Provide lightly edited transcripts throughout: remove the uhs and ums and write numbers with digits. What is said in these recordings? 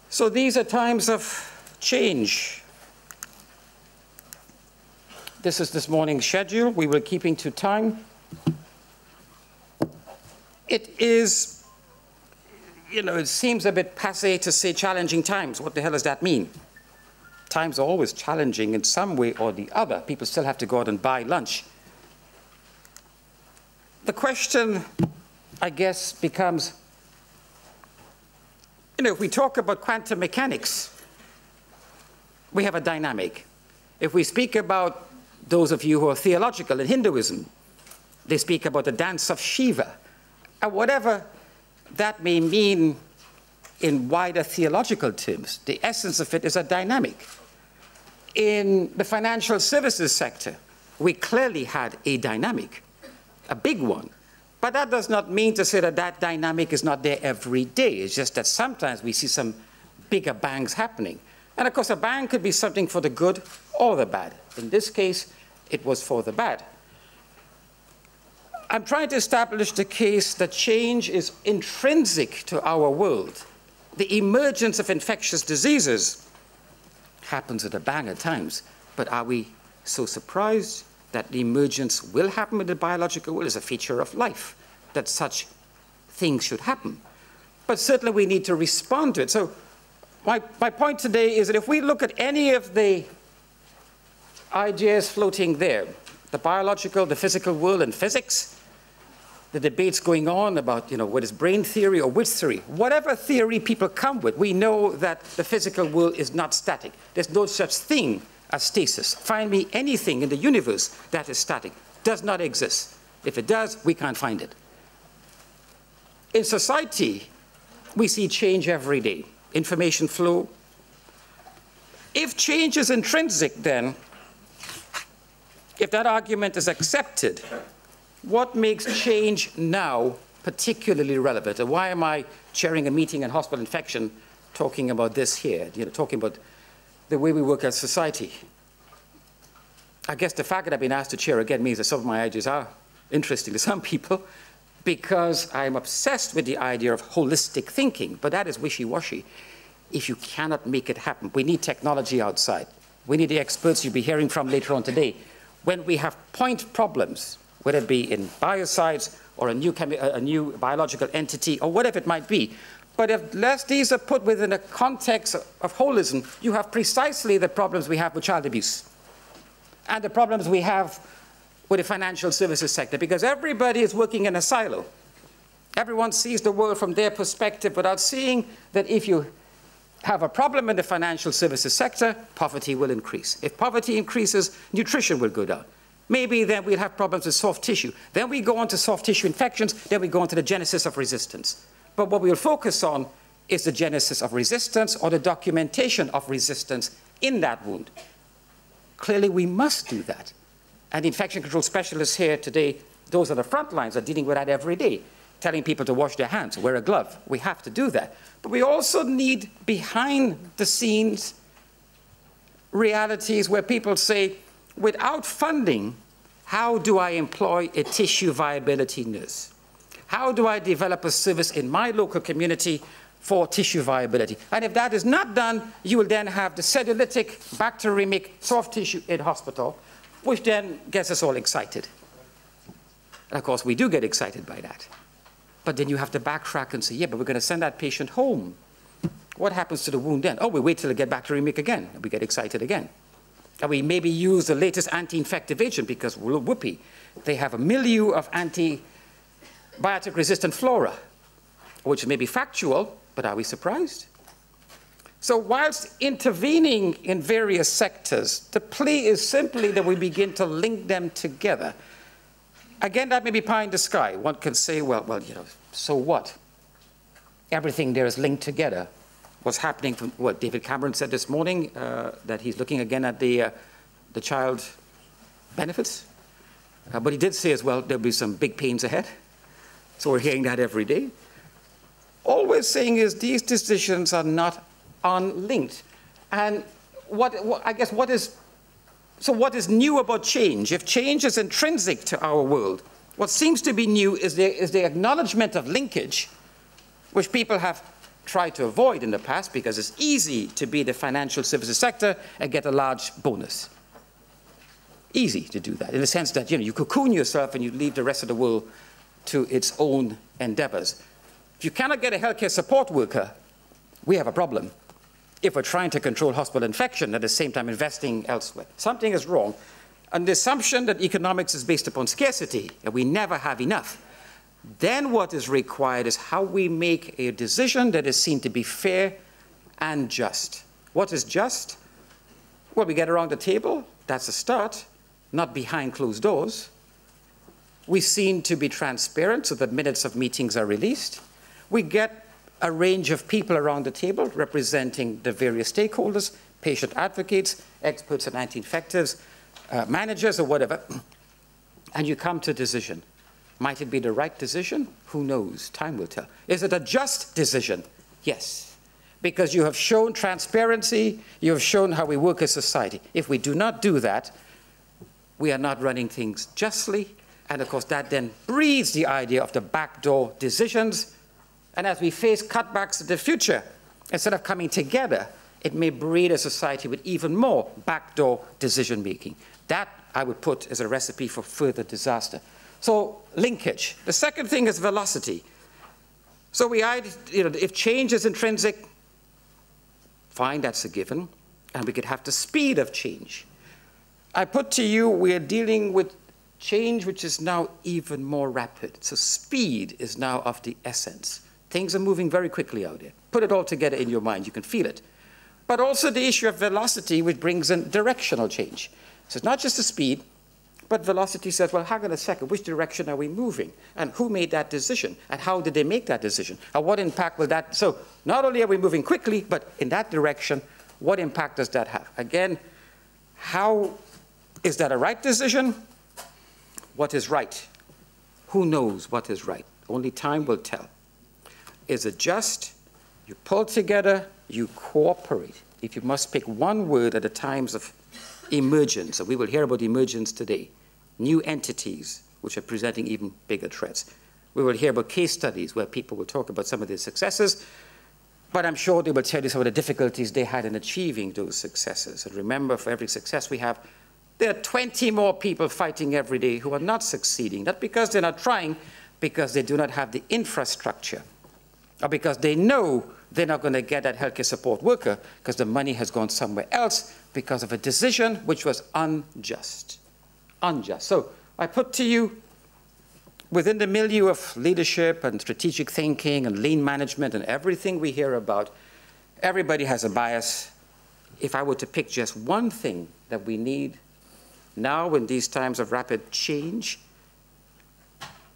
So these are times of change. This is this morning's schedule. We were keeping to time. It is, it seems a bit passé to say challenging times. What the hell does that mean? Times are always challenging in some way or the other. People still have to go out and buy lunch. The question, I guess, becomes, if we talk about quantum mechanics, we have a dynamic. If we speak about those of you who are theological in Hinduism, they speak about the dance of Shiva. And whatever that may mean in wider theological terms, the essence of it is a dynamic. In the financial services sector, we clearly had a dynamic, a big one. But that does not mean to say that that dynamic is not there every day. It's just that sometimes we see some bigger bangs happening. And of course, a bang could be something for the good or the bad. In this case, it was for the bad. I'm trying to establish the case that change is intrinsic to our world. The emergence of infectious diseases happens at a bang at times. But are we so surprised that the emergence will happen in the biological world? Is a feature of life that such things should happen. But certainly we need to respond to it. So my point today is that if we look at any of the ideas floating there, the biological, the physical world, and physics, the debates going on about, what is brain theory or width theory, whatever theory people come with, we know that the physical world is not static. There's no such thing as stasis. Find me anything in the universe that is static. Does not exist. If it does, we can't find it. In society, we see change every day. Information flow. If change is intrinsic, then, if that argument is accepted, what makes change now particularly relevant? And why am I chairing a meeting on hospital infection talking about this here, talking about the way we work as society? I guess the fact that I've been asked to chair again means that some of my ideas are interesting to some people, because I'm obsessed with the idea of holistic thinking, but that is wishy-washy if you cannot make it happen. We need technology outside. We need the experts you'll be hearing from later on today. When we have point problems, whether it be in biocides or a new biological entity or whatever it might be, but unless these are put within a context of holism, you have precisely the problems we have with child abuse and the problems we have with the financial services sector, because everybody is working in a silo. Everyone sees the world from their perspective without seeing that if you have a problem in the financial services sector, poverty will increase. If poverty increases, nutrition will go down. Maybe then we'll have problems with soft tissue. Then we go on to soft tissue infections, then we go on to the genesis of resistance. But what we'll focus on is the genesis of resistance or the documentation of resistance in that wound. Clearly, we must do that. And the infection control specialists here today, those are the front lines, are dealing with that every day, telling people to wash their hands, wear a glove. We have to do that. But we also need behind the scenes realities where people say, without funding, how do I employ a tissue viability nurse? How do I develop a service in my local community for tissue viability? And if that is not done, you will then have the cellulitic, bacteremic, soft tissue in hospital, which then gets us all excited. And of course, we do get excited by that. But then you have to backtrack and say, yeah, but we're going to send that patient home. What happens to the wound then? Oh, we wait till it gets bacteremic again, and we get excited again. And we maybe use the latest anti-infective agent because, whoopee, they have a milieu of antibiotic-resistant flora, which may be factual, but are we surprised? So whilst intervening in various sectors, the plea is simply that we begin to link them together. Again, that may be pie in the sky. One can say, well, so what? Everything there is linked together. What's happening from what David Cameron said this morning, that he's looking again at the child benefits. But he did say as well, there'll be some big pains ahead. So we're hearing that every day. All we're saying is these decisions are not unlinked. And what is new about change? If change is intrinsic to our world, what seems to be new is the acknowledgement of linkage, which people have tried to avoid in the past because it's easy to be the financial services sector and get a large bonus. Easy to do that, in the sense that you cocoon yourself and you leave the rest of the world to its own endeavors. If you cannot get a healthcare support worker, we have a problem. If we're trying to control hospital infection at the same time investing elsewhere, something is wrong. And the assumption that economics is based upon scarcity, and we never have enough, then what is required is how we make a decision that is seen to be fair and just. What is just? Well, we get around the table, that's a start, not behind closed doors. We seem to be transparent so that minutes of meetings are released. We get a range of people around the table representing the various stakeholders, patient advocates, experts in anti-infectives, managers or whatever, and you come to a decision. Might it be the right decision? Who knows? Time will tell. Is it a just decision? Yes, because you have shown transparency, you have shown how we work as society. If we do not do that, we are not running things justly, and of course that then breeds the idea of the backdoor decisions. And as we face cutbacks in the future, instead of coming together, it may breed a society with even more backdoor decision-making. That, I would put, as a recipe for further disaster. So, linkage. The second thing is velocity. So if change is intrinsic, fine, that's a given. And we could have the speed of change. I put to you, we are dealing with change which is now even more rapid. So speed is now of the essence. Things are moving very quickly out there. Put it all together in your mind, you can feel it. But also the issue of velocity, which brings in directional change. So it's not just the speed, but velocity says, well, hang on a second, which direction are we moving? And who made that decision? And how did they make that decision? And what impact will that, so not only are we moving quickly, but in that direction, what impact does that have? Again, how is that a right decision? What is right? Who knows what is right? Only time will tell. Is it just? You pull together, you cooperate. If you must pick one word at the times of emergence, and we will hear about emergence today, new entities which are presenting even bigger threats. We will hear about case studies where people will talk about some of their successes, but I'm sure they will tell you some of the difficulties they had in achieving those successes. And remember, for every success we have, there are 20 more people fighting every day who are not succeeding, not because they're not trying, because they do not have the infrastructure, or because they know they're not going to get that healthcare support worker because the money has gone somewhere else because of a decision which was unjust. Unjust. So I put to you, within the milieu of leadership and strategic thinking and lean management and everything we hear about, everybody has a bias. If I were to pick just one thing that we need now in these times of rapid change,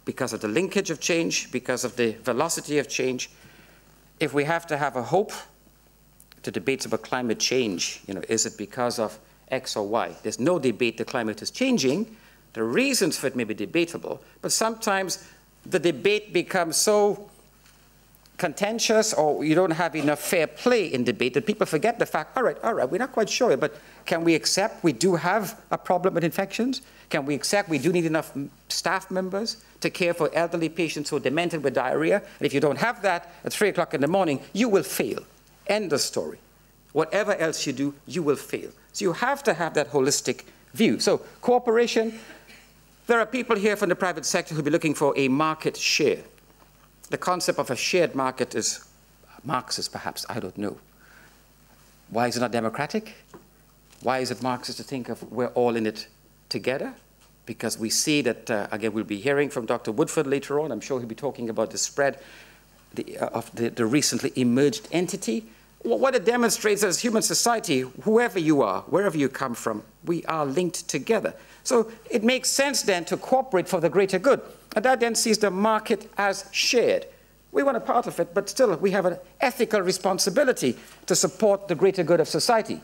because of the linkage of change, because of the velocity of change, if we have to have a hope, the debates about climate change, is it because of X or Y? There's no debate the climate is changing. The reasons for it may be debatable, but sometimes the debate becomes so contentious or you don't have enough fair play in debate that people forget the fact, all right, we're not quite sure, but can we accept we do have a problem with infections? Can we accept we do need enough staff members to care for elderly patients who are demented with diarrhea? And if you don't have that at 3 o'clock in the morning, you will fail. End of story. Whatever else you do, you will fail. So you have to have that holistic view. So cooperation, there are people here from the private sector who will be looking for a market share. The concept of a shared market is Marxist, perhaps, I don't know. Why is it not democratic? Why is it Marxist to think of we're all in it together? Because we see that, again, we'll be hearing from Dr. Woodford later on. I'm sure he'll be talking about the spread of the recently emerged entity. What it demonstrates as human society, whoever you are, wherever you come from, we are linked together. So it makes sense then to cooperate for the greater good. And that then sees the market as shared. We want a part of it, but still we have an ethical responsibility to support the greater good of society.